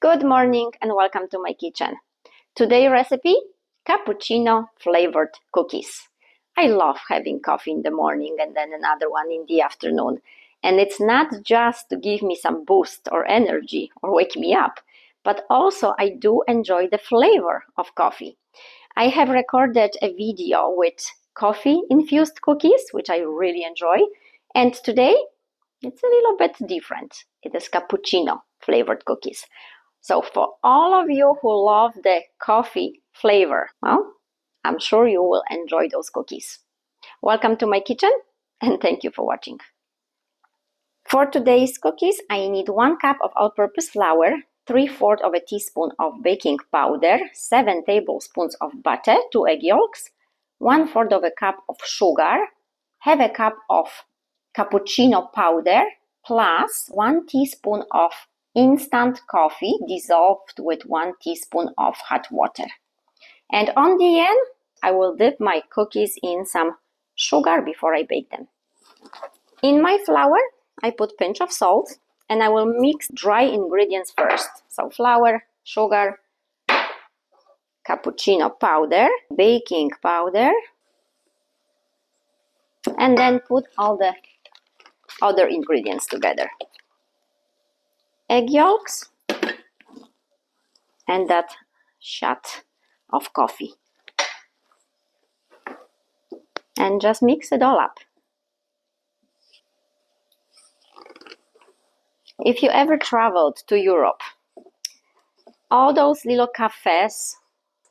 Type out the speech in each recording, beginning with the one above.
Good morning and welcome to my kitchen. Today's recipe, cappuccino flavored cookies. I love having coffee in the morning and then another one in the afternoon. And it's not just to give me some boost or energy or wake me up, but also I do enjoy the flavor of coffee. I have recorded a video with coffee infused cookies, which I really enjoy. And today it's a little bit different. It is cappuccino flavored cookies. So for all of you who love the coffee flavor, well, I'm sure you will enjoy those cookies. Welcome to my kitchen and thank you for watching. For today's cookies, I need 1 cup of all-purpose flour, 3/4 of a teaspoon of baking powder, 7 tablespoons of butter, 2 egg yolks, 1/4 of a cup of sugar, half a cup of cappuccino powder, plus 1 teaspoon of instant coffee dissolved with 1 teaspoon of hot water. And on the end, I will dip my cookies in some sugar before I bake them. In my flour, I put pinch of salt and I will mix dry ingredients first. So flour, sugar, cappuccino powder, baking powder, and then put all the other ingredients together. Egg yolks and that shot of coffee. And just mix it all up. If you ever traveled to Europe, all those little cafes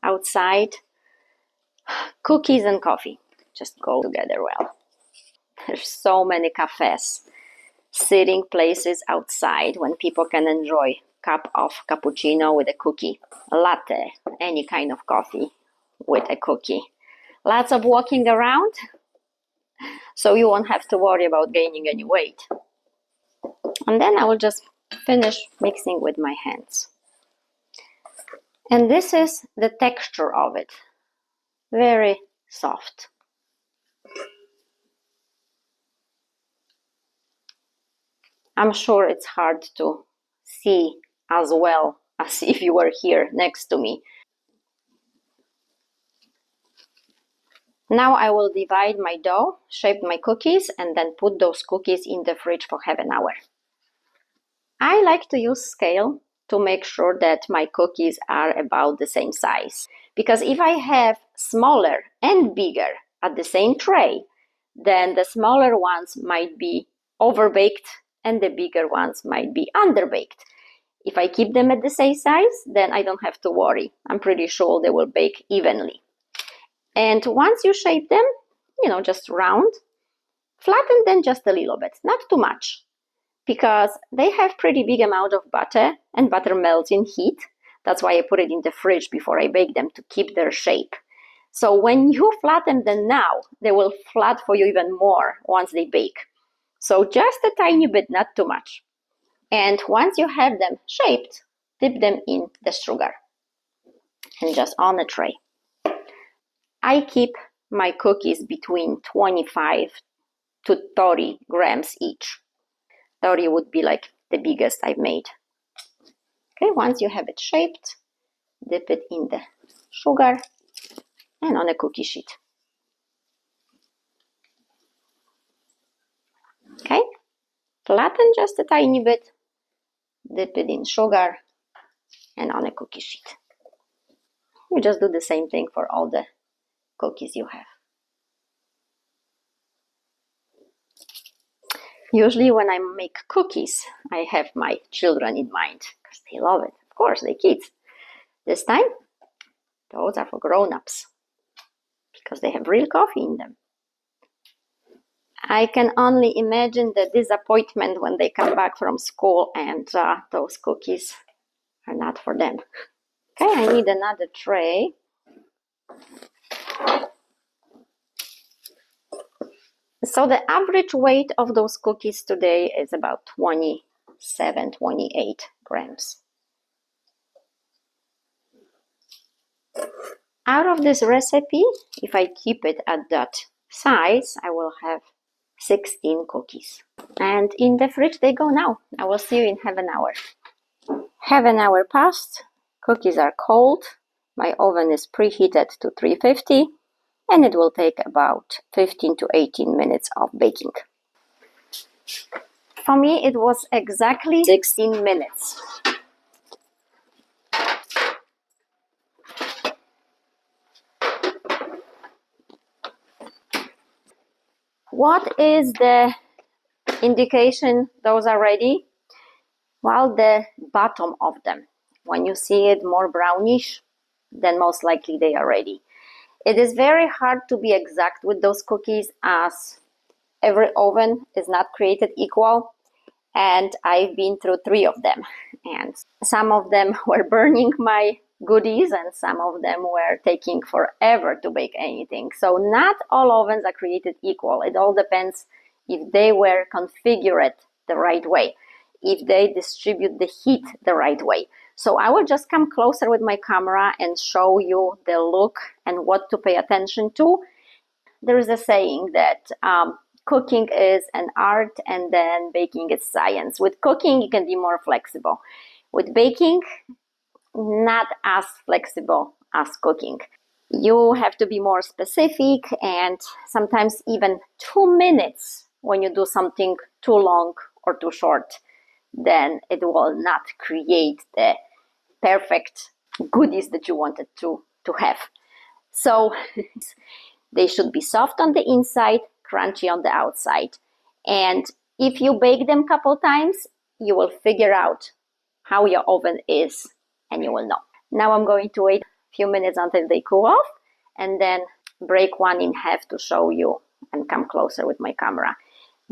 outside, cookies and coffee just go together well. There's so many cafes, sitting places outside when people can enjoy a cup of cappuccino with a cookie, a latte, any kind of coffee with a cookie. Lots of walking around, so you won't have to worry about gaining any weight. And then I will just finish mixing with my hands. And this is the texture of it. Very soft. I'm sure it's hard to see as well as if you were here next to me. Now I will divide my dough, shape my cookies, and then put those cookies in the fridge for half an hour. I like to use scale to make sure that my cookies are about the same size. Because if I have smaller and bigger at the same tray, then the smaller ones might be overbaked and the bigger ones might be underbaked. If I keep them at the same size, then I don't have to worry. I'm pretty sure they will bake evenly. And once you shape them, just round, flatten them just a little bit, not too much, because they have pretty big amount of butter and butter melts in heat. That's why I put it in the fridge before I bake them to keep their shape. So when you flatten them now, they will flat for you even more once they bake. So just a tiny bit, not too much. And once you have them shaped, dip them in the sugar and just on a tray. I keep my cookies between 25 to 30 grams each. 30 would be like the biggest I've made. Okay, once you have it shaped, dip it in the sugar and on a cookie sheet. Okay, flatten just a tiny bit, dip it in sugar and on a cookie sheet. You just do the same thing for all the cookies you have. Usually when I make cookies, I have my children in mind because they love it. Of course, they're kids. This time, those are for grown-ups because they have real coffee in them. I can only imagine the disappointment when they come back from school and those cookies are not for them. Okay, I need another tray. So the average weight of those cookies today is about 27, 28 grams. Out of this recipe, if I keep it at that size, I will have 16 cookies. And in the fridge they go now. I will see you in half an hour. Half an hour passed, cookies are cold, my oven is preheated to 350, and it will take about 15 to 18 minutes of baking. For me, it was exactly 16 minutes. What is the indication those are ready? Well, the bottom of them. When you see it more brownish, then most likely they are ready. It is very hard to be exact with those cookies as every oven is not created equal, and I've been through 3 of them, and some of them were burning my goodies and some of them were taking forever to bake anything. So not all ovens are created equal. It all depends if they were configured the right way, if they distribute the heat the right way. So I will just come closer with my camera and show you the look and what to pay attention to. There is a saying that cooking is an art and then baking is science. With cooking, you can be more flexible. With baking, not as flexible as cooking. You have to be more specific, and sometimes even 2 minutes when you do something too long or too short, then it will not create the perfect goodies that you wanted to have. So they should be soft on the inside, crunchy on the outside. And if you bake them a couple times, you will figure out how your oven is and you will know. Now I'm going to wait a few minutes until they cool off and then break one in half to show you and come closer with my camera.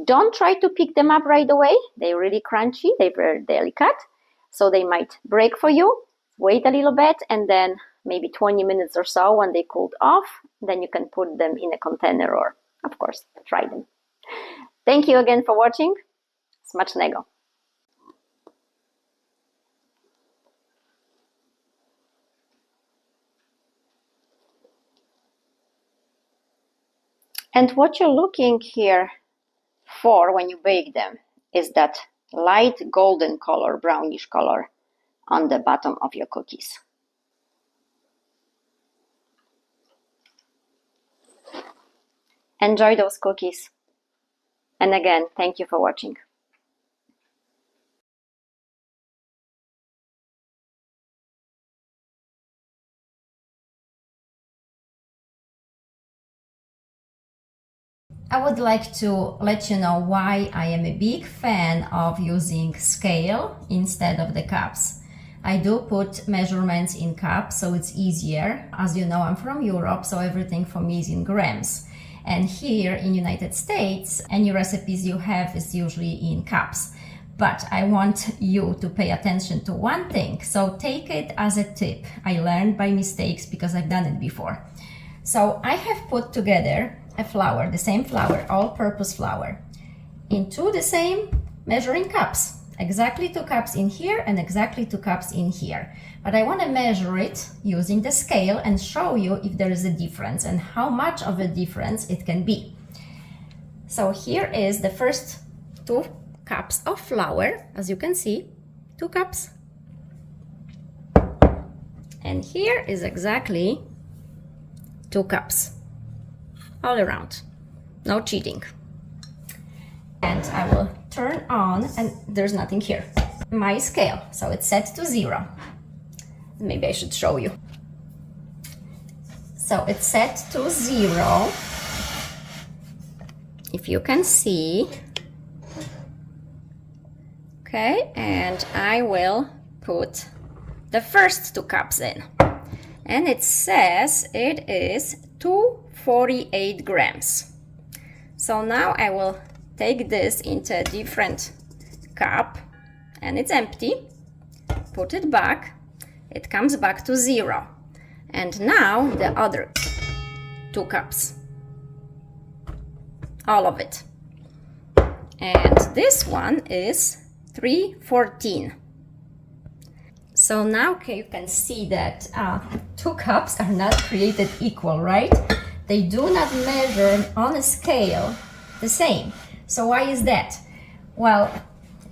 Don't try to pick them up right away. They're really crunchy, they're very delicate, so they might break for you. Wait a little bit and then maybe 20 minutes or so when they cooled off, then you can put them in a container or, of course, try them. Thank you again for watching. Smacznego. And what you're looking here for when you bake them is that light golden color, brownish color on the bottom of your cookies. Enjoy those cookies. And again, thank you for watching. I would like to let you know why I am a big fan of using scale instead of the cups. I do put measurements in cups so it's easier. As you know, I'm from Europe, so everything for me is in grams. And here in United States, any recipes you have is usually in cups. But I want you to pay attention to one thing, so take it as a tip. I learned by mistakes because I've done it before. So I have put together a flour, the same flour, all-purpose flour, into the same measuring cups. Exactly 2 cups in here and exactly 2 cups in here. But I want to measure it using the scale and show you if there is a difference and how much of a difference it can be. So here is the first 2 cups of flour, as you can see, 2 cups. And here is exactly 2 cups. All around, no cheating. And I will turn on, and there's nothing here. My scale, so it's set to 0. Maybe I should show you. So it's set to 0. If you can see. Okay, and I will put the first 2 cups in. And it says it is 248 grams. So now I will take this into a different cup, and it's empty. Put it back. It comes back to 0. And now the other 2 cups. All of it. And this one is 314. So now you can see that 2 cups are not created equal, right? They do not measure on a scale the same. So why is that? Well,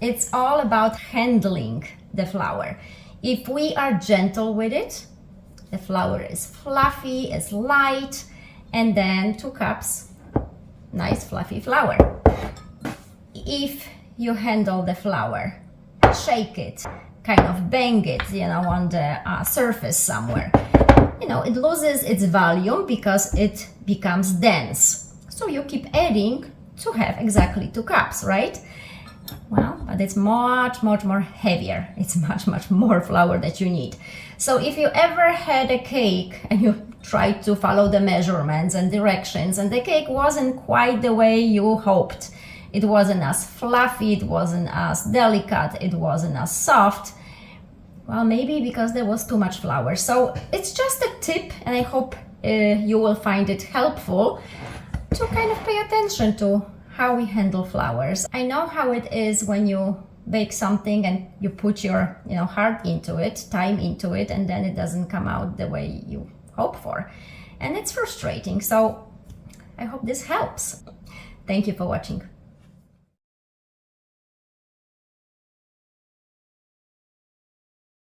it's all about handling the flour. If we are gentle with it, the flour is fluffy, it's light, and then 2 cups, nice fluffy flour. If you handle the flour, shake it, kind of bang it, on the surface somewhere, it loses its volume because it becomes dense. So you keep adding to have exactly 2 cups, right? Well, but it's much more heavier. It's much more flour that you need. So if you ever had a cake and you tried to follow the measurements and directions and the cake wasn't quite the way you hoped, it wasn't as fluffy, it wasn't as delicate, it wasn't as soft, well, maybe because there was too much flour. So it's just a tip, and I hope you will find it helpful to kind of pay attention to how we handle flours. I know how it is when you bake something and you put your heart into it, time into it, and then it doesn't come out the way you hope for. And it's frustrating. So I hope this helps. Thank you for watching.